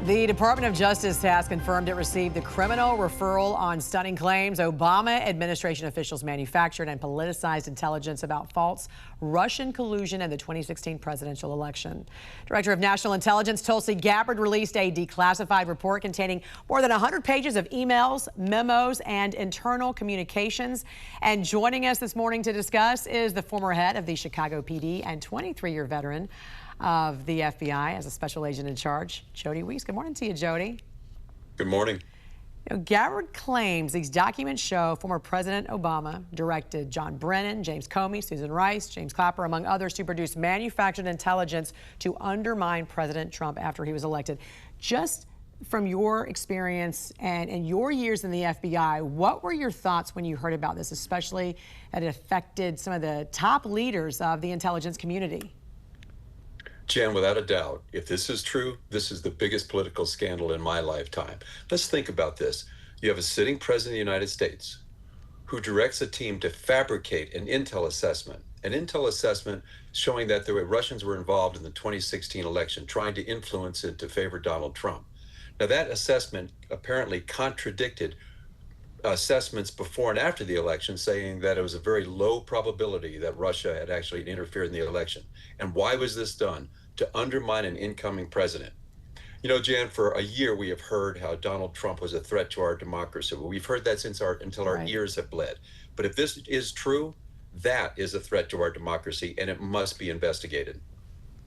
The Department of Justice has confirmed it received the criminal referral on stunning claims Obama administration officials manufactured and politicized intelligence about false Russian collusion in the 2016 presidential election. Director of National Intelligence Tulsi Gabbard released a declassified report containing more than 100 pages of emails, memos, and internal communications. And joining us this morning to discuss is the former head of the Chicago PD and 23-year veteran of the FBI as a special agent in charge, Jody Weeks. Good morning to you, Jody. Good morning. Gabbard claims these documents show former President Obama directed John Brennan, James Comey, Susan Rice, James Clapper, among others, to produce manufactured intelligence to undermine President Trump after he was elected. Just from your experience and your years in the FBI, what were your thoughts when you heard about this, especially that it affected some of the top leaders of the intelligence community? Jan, without a doubt, if this is true, this is the biggest political scandal in my lifetime. Let's think about this. You have a sitting president of the United States who directs a team to fabricate an intel assessment showing that the Russians were involved in the 2016 election, trying to influence it to favor Donald Trump. Now, that assessment apparently contradicted assessments before and after the election, saying that it was a very low probability that Russia had actually interfered in the election. And why was this done? To undermine an incoming president. You know, Jan, for a year we have heard how Donald Trump was a threat to our democracy. We've heard that until our ears have bled. But if this is true, that is a threat to our democracy, and it must be investigated.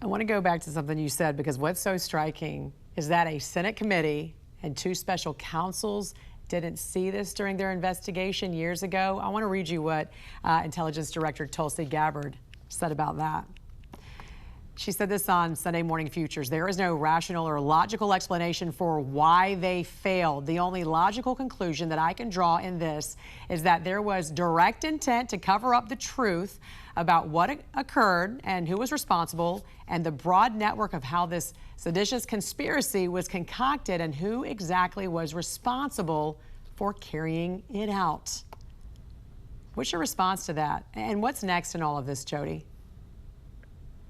I want to go back to something you said, because what's so striking is that a Senate committee and two special counsels didn't see this during their investigation years ago. I want to read you what Intelligence Director Tulsi Gabbard said about that. She said this on Sunday Morning Futures. There is no rational or logical explanation for why they failed. The only logical conclusion that I can draw in this is that there was direct intent to cover up the truth about what occurred and who was responsible, and the broad network of how this seditious conspiracy was concocted and who exactly was responsible for carrying it out. What's your response to that? And what's next in all of this, Jody?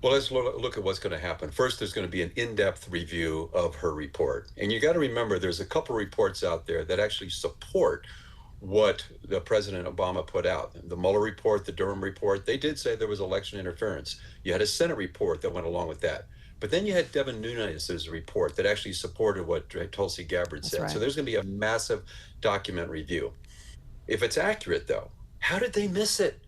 Well, let's look at what's going to happen. First, there's going to be an in-depth review of her report. And you got to remember, there's a couple reports out there that actually support what the President Obama put out. The Mueller report, the Durham report, they did say there was election interference. You had a Senate report that went along with that. But then you had Devin Nunes's report that actually supported what Tulsi Gabbard said. Right. So there's going to be a massive document review. If it's accurate, though, how did they miss it?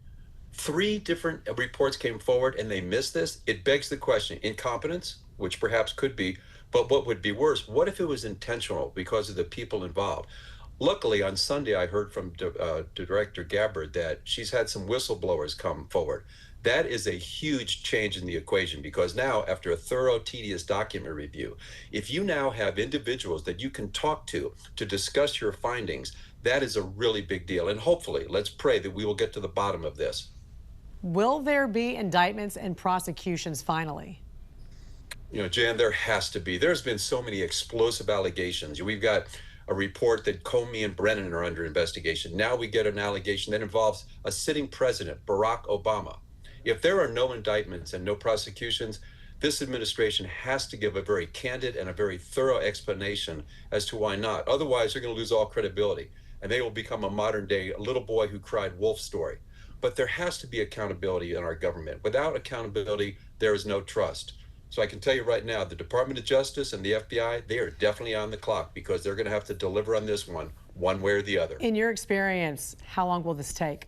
3 different reports came forward and they missed this. It begs the question, incompetence, which perhaps could be, but what would be worse? What if it was intentional because of the people involved? Luckily, on Sunday, I heard from Director Gabbard that she's had some whistleblowers come forward. That is a huge change in the equation, because now, after a thorough, tedious document review, if you now have individuals that you can talk to discuss your findings, that is a really big deal. And hopefully, let's pray that we will get to the bottom of this. Will there be indictments and prosecutions finally? You know, Jan, there has to be. There's been so many explosive allegations. We've got a report that Comey and Brennan are under investigation. Now we get an allegation that involves a sitting president, Barack Obama. If there are no indictments and no prosecutions, this administration has to give a very candid and a very thorough explanation as to why not. Otherwise, they're going to lose all credibility, and they will become a modern-day little boy who cried wolf story. But there has to be accountability in our government. Without accountability, there is no trust. So I can tell you right now, the Department of Justice and the FBI, they are definitely on the clock, because they're going to have to deliver on this one way or the other. In your experience, how long will this take?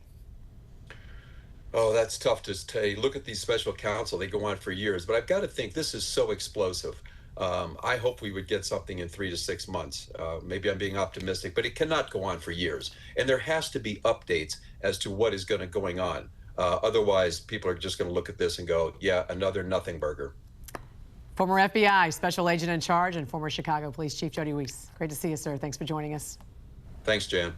Oh, that's tough to say. Look at these special counsel. They go on for years. But I've got to think this is so explosive. I hope we would get something in 3 to 6 months. Maybe I'm being optimistic, but it cannot go on for years. And there has to be updates as to what is going on. Otherwise, people are just going to look at this and go, yeah, another nothing burger. Former FBI Special Agent in Charge and former Chicago Police Chief Jody Weeks. Great to see you, sir. Thanks for joining us. Thanks, Jan.